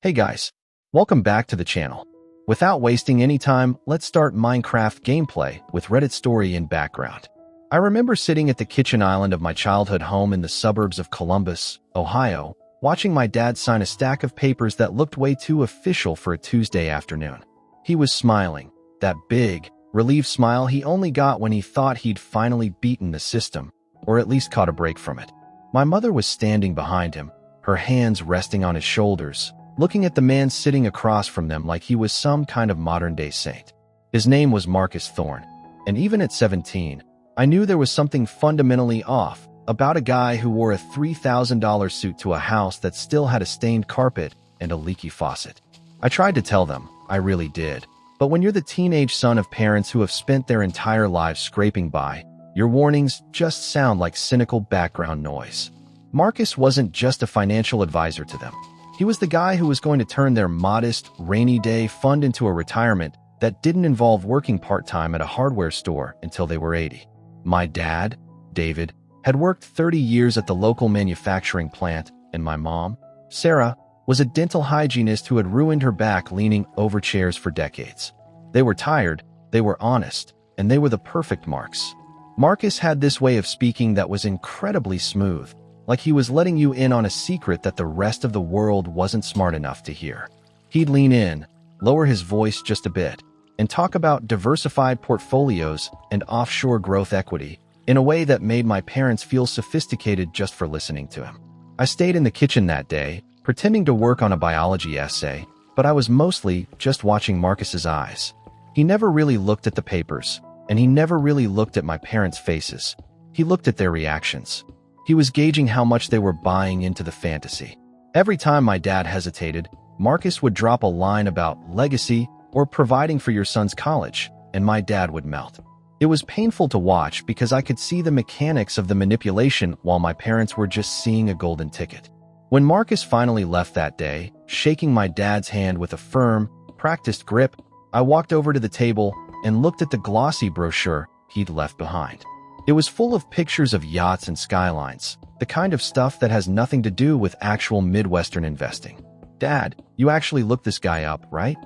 Hey guys, welcome back to the channel. Without wasting any time, let's start Minecraft gameplay with Reddit story in background. I remember sitting at the kitchen island of my childhood home in the suburbs of Columbus, Ohio, watching my dad sign a stack of papers that looked way too official for a Tuesday afternoon. He was smiling, that big, relieved smile he only got when he thought he'd finally beaten the system, or at least caught a break from it. My mother was standing behind him, her hands resting on his shoulders, looking at the man sitting across from them like he was some kind of modern-day saint. His name was Marcus Thorne, and even at 17, I knew there was something fundamentally off about a guy who wore a $3,000 suit to a house that still had a stained carpet and a leaky faucet. I tried to tell them, I really did. But when you're the teenage son of parents who have spent their entire lives scraping by, your warnings just sound like cynical background noise. Marcus wasn't just a financial advisor to them. He was the guy who was going to turn their modest, rainy day fund into a retirement that didn't involve working part-time at a hardware store until they were 80. My dad, David, had worked 30 years at the local manufacturing plant, and my mom, Sarah, was a dental hygienist who had ruined her back leaning over chairs for decades. They were tired, they were honest, and they were the perfect marks. Marcus had this way of speaking that was incredibly smooth, like he was letting you in on a secret that the rest of the world wasn't smart enough to hear. He'd lean in, lower his voice just a bit, and talk about diversified portfolios and offshore growth equity in a way that made my parents feel sophisticated just for listening to him. I stayed in the kitchen that day, pretending to work on a biology essay, but I was mostly just watching Marcus's eyes. He never really looked at the papers, and he never really looked at my parents' faces. He looked at their reactions. He was gauging how much they were buying into the fantasy. Every time my dad hesitated, Marcus would drop a line about legacy or providing for your son's college, and my dad would melt. It was painful to watch because I could see the mechanics of the manipulation while my parents were just seeing a golden ticket. When Marcus finally left that day, shaking my dad's hand with a firm, practiced grip, I walked over to the table and looked at the glossy brochure he'd left behind. It was full of pictures of yachts and skylines, the kind of stuff that has nothing to do with actual Midwestern investing. "Dad, you actually looked this guy up, right?"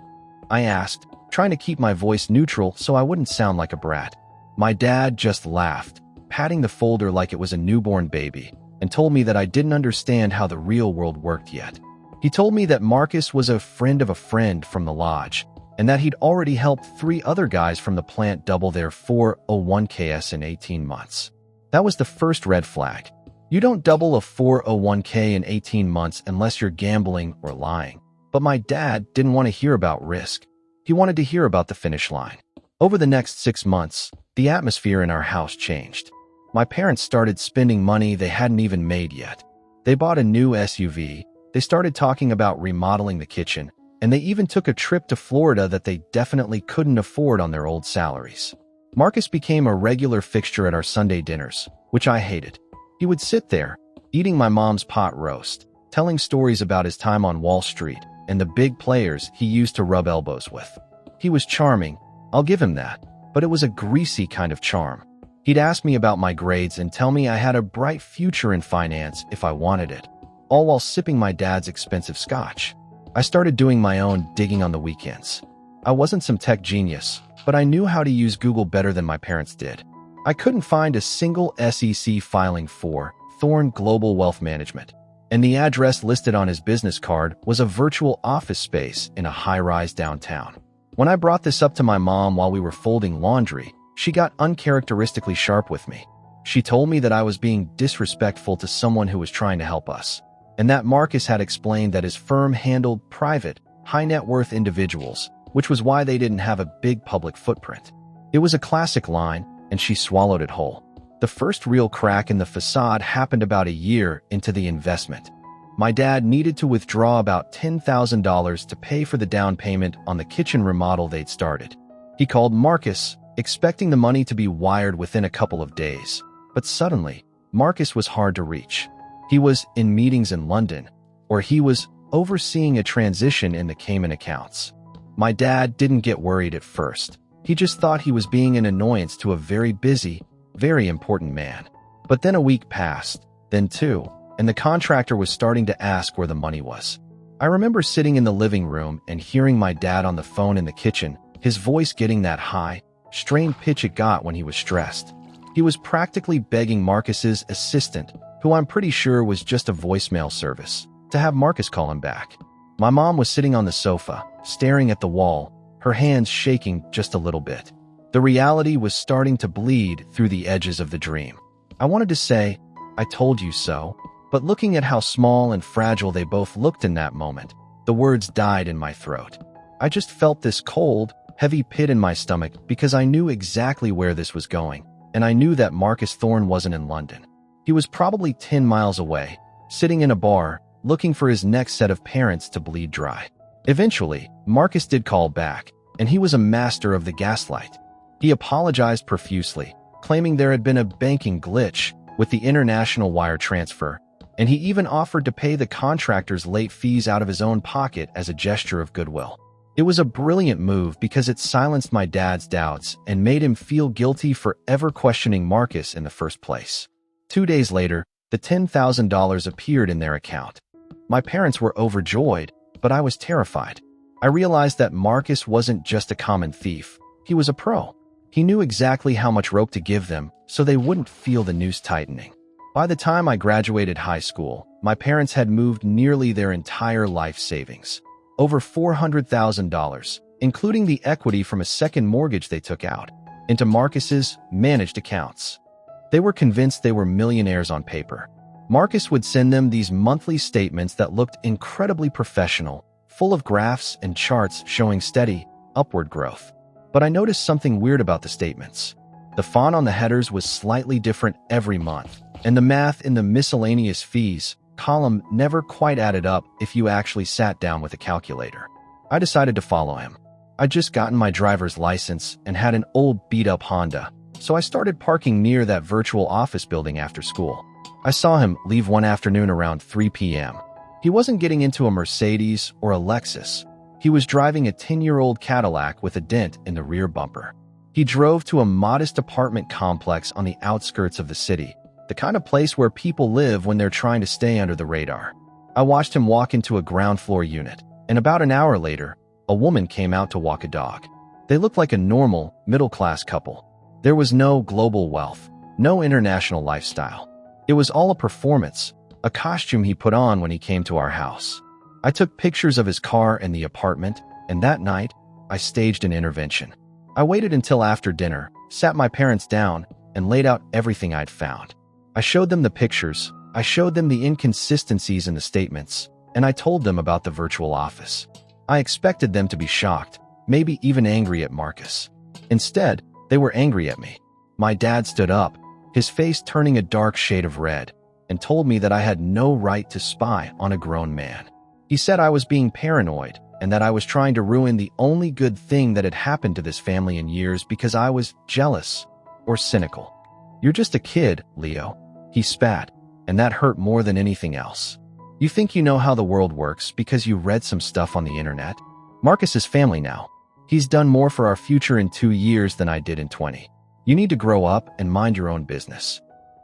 I asked, trying to keep my voice neutral so I wouldn't sound like a brat. My dad just laughed, patting the folder like it was a newborn baby, and told me that I didn't understand how the real world worked yet. He told me that Marcus was a friend of a friend from the lodge, and that he'd already helped 3 other guys from the plant double their 401ks in 18 months. That was the first red flag. You don't double a 401k in 18 months unless you're gambling or lying. But my dad didn't want to hear about risk. He wanted to hear about the finish line. Over the next 6 months, the atmosphere in our house changed. My parents started spending money they hadn't even made yet. They bought a new SUV, they started talking about remodeling the kitchen, and they even took a trip to Florida that they definitely couldn't afford on their old salaries. Marcus became a regular fixture at our Sunday dinners, which I hated. He would sit there, eating my mom's pot roast, telling stories about his time on Wall Street and the big players he used to rub elbows with. He was charming, I'll give him that, but it was a greasy kind of charm. He'd ask me about my grades and tell me I had a bright future in finance if I wanted it, all while sipping my dad's expensive scotch. I started doing my own digging on the weekends. I wasn't some tech genius, but I knew how to use Google better than my parents did. I couldn't find a single SEC filing for Thorne Global Wealth Management, and the address listed on his business card was a virtual office space in a high-rise downtown. When I brought this up to my mom while we were folding laundry, she got uncharacteristically sharp with me. She told me that I was being disrespectful to someone who was trying to help us, and that Marcus had explained that his firm handled private, high-net-worth individuals, which was why they didn't have a big public footprint. It was a classic line, and she swallowed it whole. The first real crack in the facade happened about a year into the investment. My dad needed to withdraw about $10,000 to pay for the down payment on the kitchen remodel they'd started. He called Marcus, expecting the money to be wired within a couple of days. But suddenly, Marcus was hard to reach. He was in meetings in London, or he was overseeing a transition in the Cayman accounts. My dad didn't get worried at first. He just thought he was being an annoyance to a very busy, very important man. But then a week passed, then 2, and the contractor was starting to ask where the money was. I remember sitting in the living room and hearing my dad on the phone in the kitchen, his voice getting that high, strained pitch it got when he was stressed. He was practically begging Marcus's assistant, who I'm pretty sure was just a voicemail service, to have Marcus call him back. My mom was sitting on the sofa, staring at the wall, her hands shaking just a little bit. The reality was starting to bleed through the edges of the dream. I wanted to say, "I told you so," but looking at how small and fragile they both looked in that moment, the words died in my throat. I just felt this cold, heavy pit in my stomach because I knew exactly where this was going, and I knew that Marcus Thorne wasn't in London. He was probably 10 miles away, sitting in a bar, looking for his next set of parents to bleed dry. Eventually, Marcus did call back, and he was a master of the gaslight. He apologized profusely, claiming there had been a banking glitch with the international wire transfer, and he even offered to pay the contractor's late fees out of his own pocket as a gesture of goodwill. It was a brilliant move because it silenced my dad's doubts and made him feel guilty for ever questioning Marcus in the first place. 2 days later, the $10,000 appeared in their account. My parents were overjoyed, but I was terrified. I realized that Marcus wasn't just a common thief. He was a pro. He knew exactly how much rope to give them so they wouldn't feel the noose tightening. By the time I graduated high school, my parents had moved nearly their entire life savings, over $400,000, including the equity from a second mortgage they took out, into Marcus's managed accounts. They were convinced they were millionaires on paper. Marcus would send them these monthly statements that looked incredibly professional, full of graphs and charts showing steady, upward growth. But I noticed something weird about the statements. The font on the headers was slightly different every month, and the math in the miscellaneous fees column never quite added up if you actually sat down with a calculator. I decided to follow him. I'd just gotten my driver's license and had an old beat-up Honda, so I started parking near that virtual office building after school. I saw him leave one afternoon around 3 p.m. He wasn't getting into a Mercedes or a Lexus. He was driving a 10-year-old Cadillac with a dent in the rear bumper. He drove to a modest apartment complex on the outskirts of the city, the kind of place where people live when they're trying to stay under the radar. I watched him walk into a ground floor unit, and about an hour later, a woman came out to walk a dog. They looked like a normal, middle-class couple. There was no global wealth, no international lifestyle. It was all a performance, a costume he put on when he came to our house. I took pictures of his car and the apartment, and that night, I staged an intervention. I waited until after dinner, sat my parents down, and laid out everything I'd found. I showed them the pictures, I showed them the inconsistencies in the statements, and I told them about the virtual office. I expected them to be shocked, maybe even angry at Marcus. Instead, they were angry at me. My dad stood up, his face turning a dark shade of red, and told me that I had no right to spy on a grown man. He said I was being paranoid and that I was trying to ruin the only good thing that had happened to this family in years because I was jealous or cynical. "You're just a kid, Leo," he spat, and that hurt more than anything else. "You think you know how the world works because you read some stuff on the internet? Marcus is family now. He's done more for our future in 2 years than I did in 20. You need to grow up and mind your own business."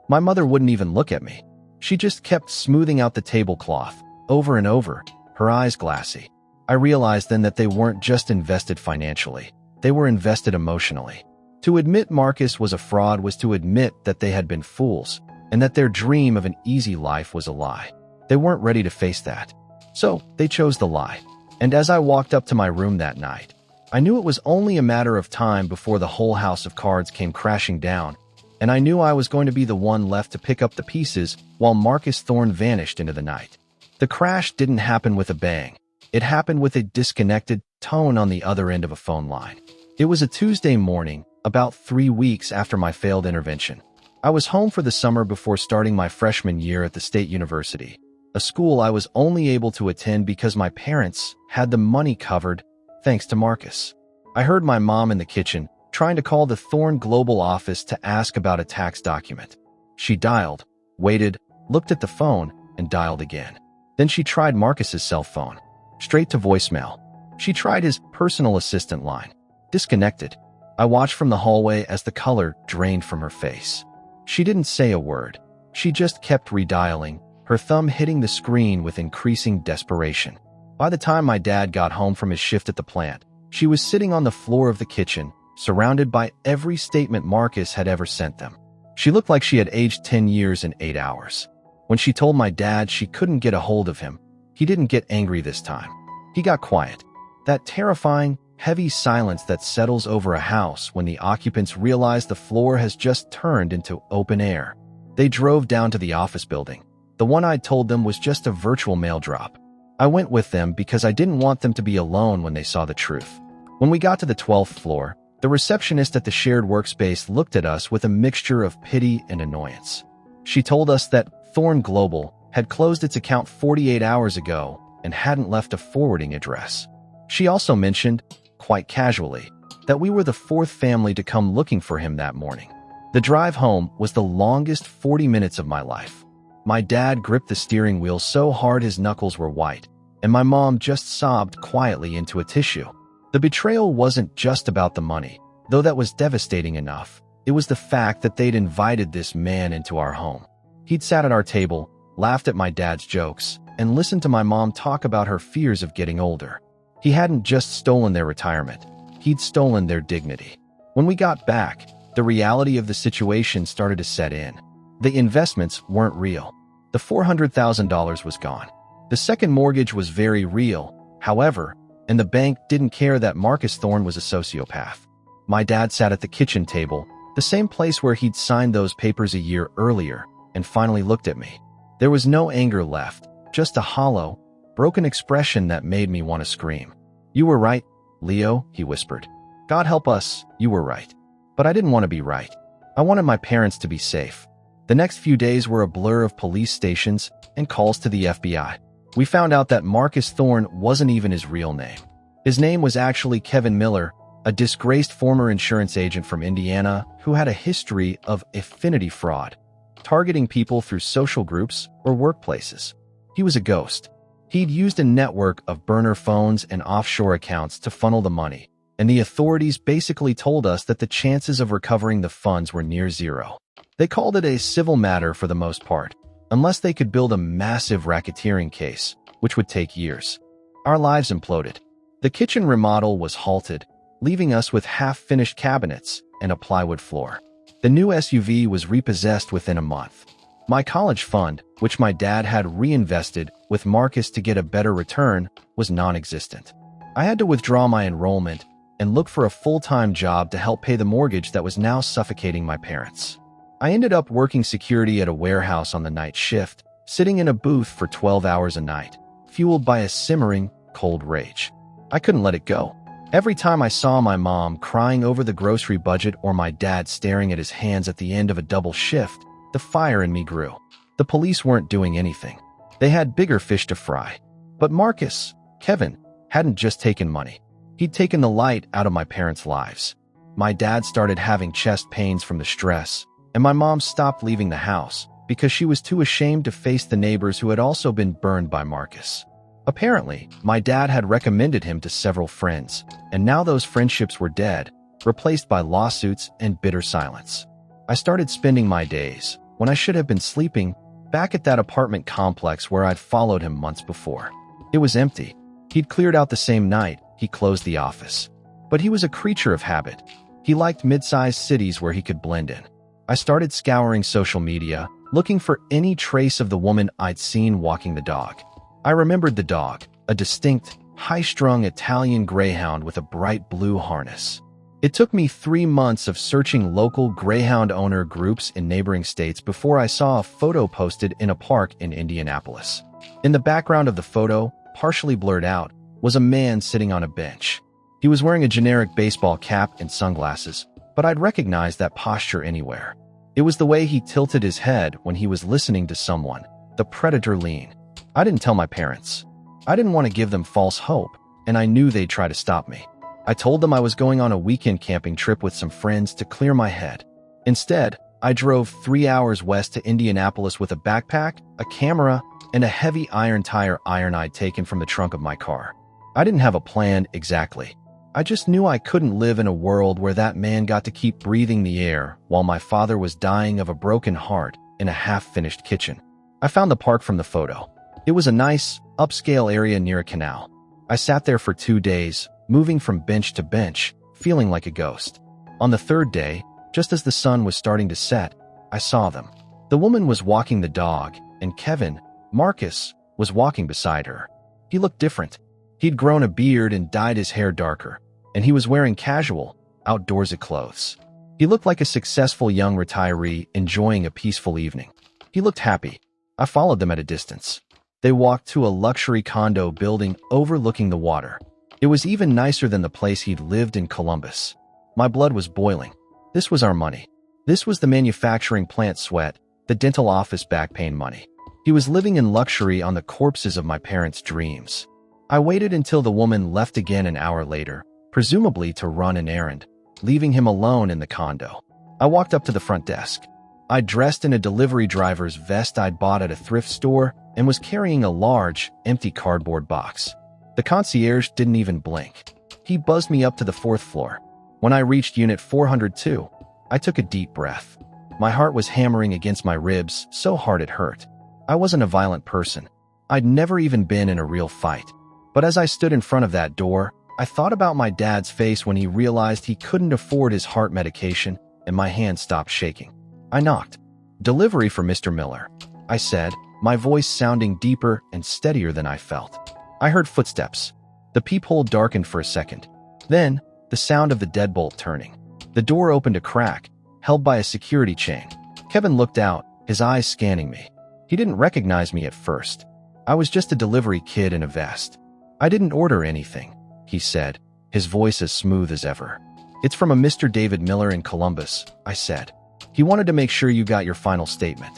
My mother wouldn't even look at me. She just kept smoothing out the tablecloth, over and over, her eyes glassy. I realized then that they weren't just invested financially, they were invested emotionally. To admit Marcus was a fraud was to admit that they had been fools, and that their dream of an easy life was a lie. They weren't ready to face that. So, they chose the lie. And as I walked up to my room that night, I knew it was only a matter of time before the whole house of cards came crashing down, and I knew I was going to be the one left to pick up the pieces while Marcus Thorne vanished into the night. The crash didn't happen with a bang. It happened with a disconnected tone on the other end of a phone line. It was a Tuesday morning, about 3 weeks after my failed intervention. I was home for the summer before starting my freshman year at the state university, a school I was only able to attend because my parents had the money covered, thanks to Marcus. I heard my mom in the kitchen, trying to call the Thorne Global office to ask about a tax document. She dialed, waited, looked at the phone, and dialed again. Then she tried Marcus's cell phone. Straight to voicemail. She tried his personal assistant line. Disconnected. I watched from the hallway as the color drained from her face. She didn't say a word. She just kept redialing, her thumb hitting the screen with increasing desperation. By the time my dad got home from his shift at the plant, she was sitting on the floor of the kitchen, surrounded by every statement Marcus had ever sent them. She looked like she had aged 10 years in 8 hours. When she told my dad she couldn't get a hold of him, he didn't get angry this time. He got quiet. That terrifying, heavy silence that settles over a house when the occupants realize the floor has just turned into open air. They drove down to the office building. The one I'd told them was just a virtual mail drop. I went with them because I didn't want them to be alone when they saw the truth. When we got to the 12th floor, the receptionist at the shared workspace looked at us with a mixture of pity and annoyance. She told us that Thorn Global had closed its account 48 hours ago and hadn't left a forwarding address. She also mentioned, quite casually, that we were the 4th family to come looking for him that morning. The drive home was the longest 40 minutes of my life. My dad gripped the steering wheel so hard his knuckles were white, and my mom just sobbed quietly into a tissue. The betrayal wasn't just about the money, though that was devastating enough. It was the fact that they'd invited this man into our home. He'd sat at our table, laughed at my dad's jokes, and listened to my mom talk about her fears of getting older. He hadn't just stolen their retirement, he'd stolen their dignity. When we got back, the reality of the situation started to set in. The investments weren't real. The $400,000 was gone. The second mortgage was very real, however, and the bank didn't care that Marcus Thorn was a sociopath. My dad sat at the kitchen table, the same place where he'd signed those papers a year earlier, and finally looked at me. There was no anger left, just a hollow, broken expression that made me want to scream. "You were right, Leo," he whispered. "God help us, you were right." But I didn't want to be right. I wanted my parents to be safe. The next few days were a blur of police stations and calls to the FBI. We found out that Marcus Thorn wasn't even his real name. His name was actually Kevin Miller, a disgraced former insurance agent from Indiana who had a history of affinity fraud, targeting people through social groups or workplaces. He was a ghost. He'd used a network of burner phones and offshore accounts to funnel the money, and the authorities basically told us that the chances of recovering the funds were near zero. They called it a civil matter for the most part, unless they could build a massive racketeering case, which would take years. Our lives imploded. The kitchen remodel was halted, leaving us with half-finished cabinets and a plywood floor. The new SUV was repossessed within a month. My college fund, which my dad had reinvested with Marcus to get a better return, was non-existent. I had to withdraw my enrollment and look for a full-time job to help pay the mortgage that was now suffocating my parents. I ended up working security at a warehouse on the night shift, sitting in a booth for 12 hours a night, fueled by a simmering, cold rage. I couldn't let it go. Every time I saw my mom crying over the grocery budget or my dad staring at his hands at the end of a double shift, the fire in me grew. The police weren't doing anything. They had bigger fish to fry. But Marcus, Kevin, hadn't just taken money. He'd taken the light out of my parents' lives. My dad started having chest pains from the stress, and my mom stopped leaving the house because she was too ashamed to face the neighbors who had also been burned by Marcus. Apparently, my dad had recommended him to several friends, and now those friendships were dead, replaced by lawsuits and bitter silence. I started spending my days, when I should have been sleeping, back at that apartment complex where I'd followed him months before. It was empty. He'd cleared out the same night he closed the office. But he was a creature of habit. He liked mid-sized cities where he could blend in. I started scouring social media, looking for any trace of the woman I'd seen walking the dog. I remembered the dog, a distinct, high-strung Italian greyhound with a bright blue harness. It took me 3 months of searching local greyhound owner groups in neighboring states before I saw a photo posted in a park in Indianapolis. In the background of the photo, partially blurred out, was a man sitting on a bench. He was wearing a generic baseball cap and sunglasses, but I'd recognize that posture anywhere. It was the way he tilted his head when he was listening to someone, the predator lean. I didn't tell my parents. I didn't want to give them false hope, and I knew they'd try to stop me. I told them I was going on a weekend camping trip with some friends to clear my head. Instead, I drove 3 hours west to Indianapolis with a backpack, a camera, and a heavy iron tire iron I'd taken from the trunk of my car. I didn't have a plan exactly. I just knew I couldn't live in a world where that man got to keep breathing the air while my father was dying of a broken heart in a half-finished kitchen. I found the park from the photo. It was a nice, upscale area near a canal. I sat there for 2 days, moving from bench to bench, feeling like a ghost. On the third day, just as the sun was starting to set, I saw them. The woman was walking the dog, and Kevin, Marcus, was walking beside her. He looked different. He'd grown a beard and dyed his hair darker, and he was wearing casual, outdoorsy clothes. He looked like a successful young retiree enjoying a peaceful evening. He looked happy. I followed them at a distance. They walked to a luxury condo building overlooking the water. It was even nicer than the place he'd lived in Columbus. My blood was boiling. This was our money. This was the manufacturing plant sweat, the dental office back pain money. He was living in luxury on the corpses of my parents' dreams. I waited until the woman left again an hour later, presumably to run an errand, leaving him alone in the condo. I walked up to the front desk. I dressed in a delivery driver's vest I'd bought at a thrift store and was carrying a large, empty cardboard box. The concierge didn't even blink. He buzzed me up to the 4th floor. When I reached Unit 402, I took a deep breath. My heart was hammering against my ribs so hard it hurt. I wasn't a violent person. I'd never even been in a real fight. But as I stood in front of that door, I thought about my dad's face when he realized he couldn't afford his heart medication, and my hand stopped shaking. I knocked. "Delivery for Mr. Miller," I said, my voice sounding deeper and steadier than I felt. I heard footsteps. The peephole darkened for a second. Then, the sound of the deadbolt turning. The door opened a crack, held by a security chain. Kevin looked out, his eyes scanning me. He didn't recognize me at first. I was just a delivery kid in a vest. "I didn't order anything," he said, his voice as smooth as ever. "It's from a Mr. David Miller in Columbus," I said. "He wanted to make sure you got your final statement."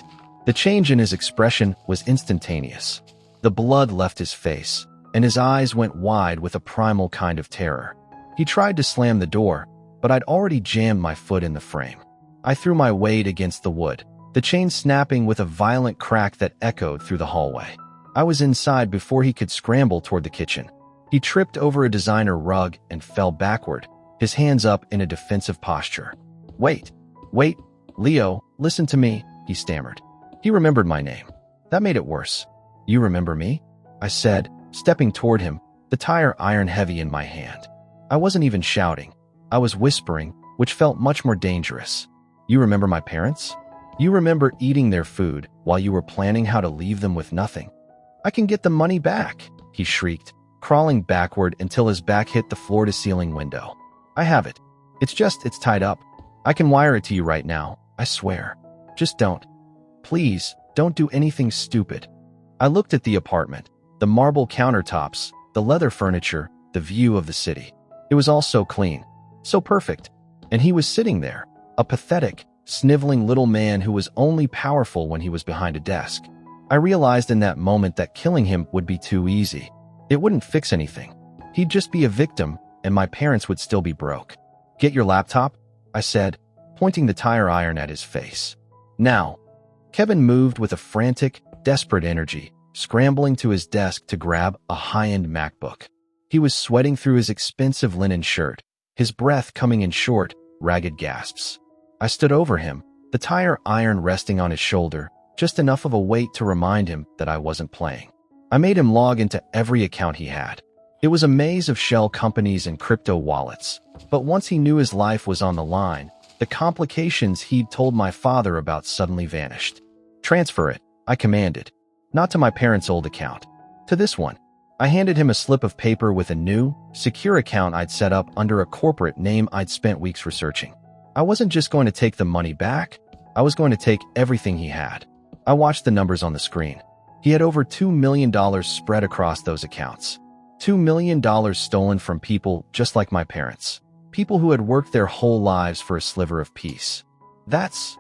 The change in his expression was instantaneous. The blood left his face, and his eyes went wide with a primal kind of terror. He tried to slam the door, but I'd already jammed my foot in the frame. I threw my weight against the wood, the chain snapping with a violent crack that echoed through the hallway. I was inside before he could scramble toward the kitchen. He tripped over a designer rug and fell backward, his hands up in a defensive posture. Wait, Leo, listen to me," he stammered. He remembered my name. That made it worse. "You remember me?" I said, stepping toward him, the tire iron heavy in my hand. I wasn't even shouting. I was whispering, which felt much more dangerous. "You remember my parents? You remember eating their food while you were planning how to leave them with nothing?" "I can get the money back," he shrieked, crawling backward until his back hit the floor-to-ceiling window. "I have it. It's tied up. I can wire it to you right now, I swear. Just don't. Please, don't do anything stupid." I looked at the apartment, the marble countertops, the leather furniture, the view of the city. It was all so clean, so perfect. And he was sitting there, a pathetic, sniveling little man who was only powerful when he was behind a desk. I realized in that moment that killing him would be too easy. It wouldn't fix anything. He'd just be a victim, and my parents would still be broke. "Get your laptop," I said, pointing the tire iron at his face. "Now." Kevin moved with a frantic, desperate energy, scrambling to his desk to grab a high-end MacBook. He was sweating through his expensive linen shirt, his breath coming in short, ragged gasps. I stood over him, the tire iron resting on his shoulder, just enough of a weight to remind him that I wasn't playing. I made him log into every account he had. It was a maze of shell companies and crypto wallets, but once he knew his life was on the line, the complications he'd told my father about suddenly vanished. "Transfer it," I commanded. "Not to my parents' old account. To this one." I handed him a slip of paper with a new, secure account I'd set up under a corporate name I'd spent weeks researching. I wasn't just going to take the money back, I was going to take everything he had. I watched the numbers on the screen. He had over $2 million spread across those accounts. $2 million stolen from people just like my parents. People who had worked their whole lives for a sliver of peace. That's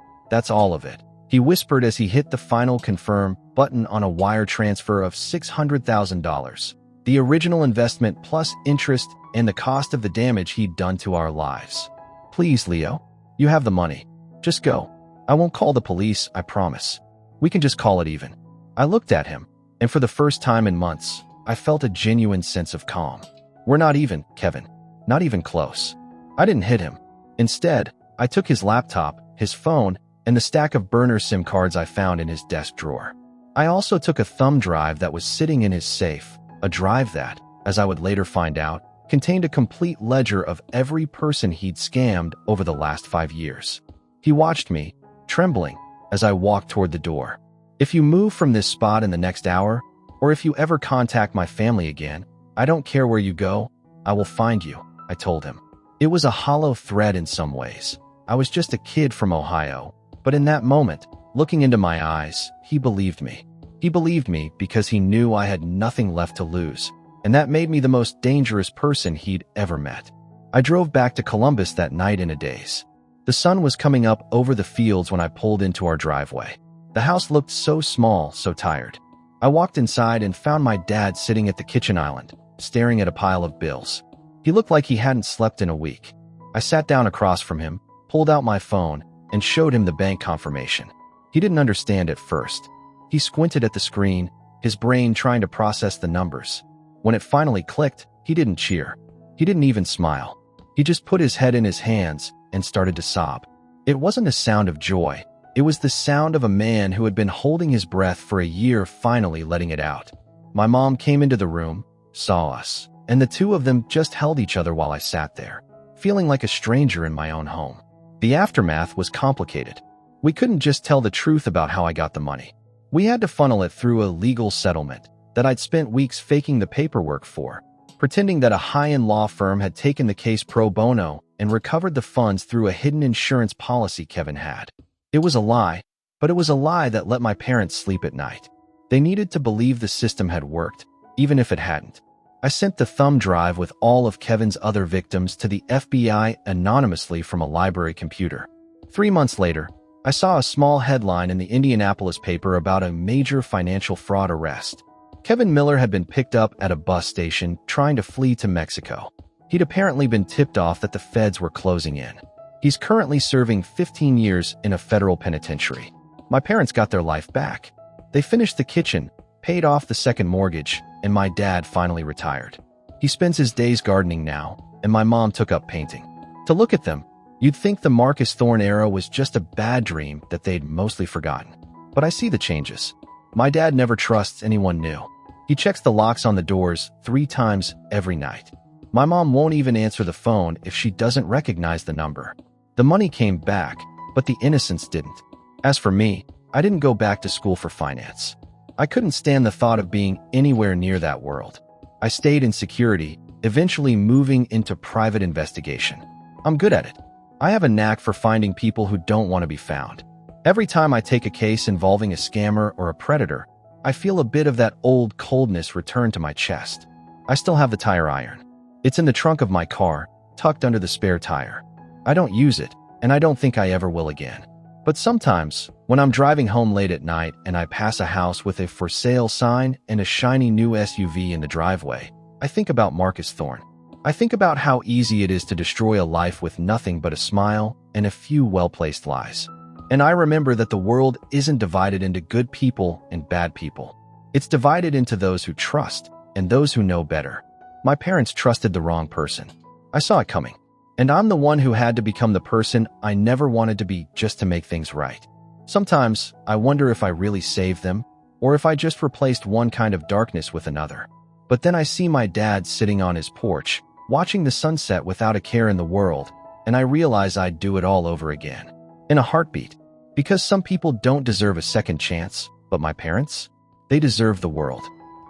all of it," he whispered as he hit the final confirm button on a wire transfer of $600,000. The original investment plus interest and the cost of the damage he'd done to our lives. "Please, Leo. You have the money. Just go. I won't call the police, I promise. We can just call it even." I looked at him, and for the first time in months, I felt a genuine sense of calm. "We're not even, Kevin. Not even close." I didn't hit him. Instead, I took his laptop, his phone, and the stack of burner SIM cards I found in his desk drawer. I also took a thumb drive that was sitting in his safe, a drive that, as I would later find out, contained a complete ledger of every person he'd scammed over the last 5 years. He watched me, trembling, as I walked toward the door. "If you move from this spot in the next hour, or if you ever contact my family again, I don't care where you go, I will find you," I told him. It was a hollow threat in some ways. I was just a kid from Ohio, but in that moment, looking into my eyes, he believed me. He believed me because he knew I had nothing left to lose, and that made me the most dangerous person he'd ever met. I drove back to Columbus that night in a daze. The sun was coming up over the fields when I pulled into our driveway. The house looked so small, so tired. I walked inside and found my dad sitting at the kitchen island, staring at a pile of bills. He looked like he hadn't slept in a week. I sat down across from him, pulled out my phone, and showed him the bank confirmation. He didn't understand at first. He squinted at the screen, his brain trying to process the numbers. When it finally clicked, he didn't cheer. He didn't even smile. He just put his head in his hands and started to sob. It wasn't a sound of joy. It was the sound of a man who had been holding his breath for a year finally letting it out. My mom came into the room, saw us, and the two of them just held each other while I sat there, feeling like a stranger in my own home. The aftermath was complicated. We couldn't just tell the truth about how I got the money. We had to funnel it through a legal settlement that I'd spent weeks faking the paperwork for, pretending that a high-end law firm had taken the case pro bono and recovered the funds through a hidden insurance policy Kevin had. It was a lie, but it was a lie that let my parents sleep at night. They needed to believe the system had worked, even if it hadn't. I sent the thumb drive with all of Kevin's other victims to the FBI anonymously from a library computer. 3 months later, I saw a small headline in the Indianapolis paper about a major financial fraud arrest. Kevin Miller had been picked up at a bus station trying to flee to Mexico. He'd apparently been tipped off that the feds were closing in. He's currently serving 15 years in a federal penitentiary. My parents got their life back. They finished the kitchen, paid off the second mortgage, and my dad finally retired. He spends his days gardening now, and my mom took up painting. To look at them, you'd think the Marcus Thorne era was just a bad dream that they'd mostly forgotten. But I see the changes. My dad never trusts anyone new. He checks the locks on the doors 3 times every night. My mom won't even answer the phone if she doesn't recognize the number. The money came back, but the innocence didn't. As for me, I didn't go back to school for finance. I couldn't stand the thought of being anywhere near that world. I stayed in security, eventually moving into private investigation. I'm good at it. I have a knack for finding people who don't want to be found. Every time I take a case involving a scammer or a predator, I feel a bit of that old coldness return to my chest. I still have the tire iron. It's in the trunk of my car, tucked under the spare tire. I don't use it, and I don't think I ever will again. But sometimes, when I'm driving home late at night and I pass a house with a for sale sign and a shiny new SUV in the driveway, I think about Marcus Thorne. I think about how easy it is to destroy a life with nothing but a smile and a few well-placed lies. And I remember that the world isn't divided into good people and bad people. It's divided into those who trust and those who know better. My parents trusted the wrong person. I saw it coming. And I'm the one who had to become the person I never wanted to be just to make things right. Sometimes, I wonder if I really saved them, or if I just replaced one kind of darkness with another. But then I see my dad sitting on his porch, watching the sunset without a care in the world, and I realize I'd do it all over again. In a heartbeat. Because some people don't deserve a second chance, but my parents? They deserve the world.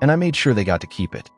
And I made sure they got to keep it.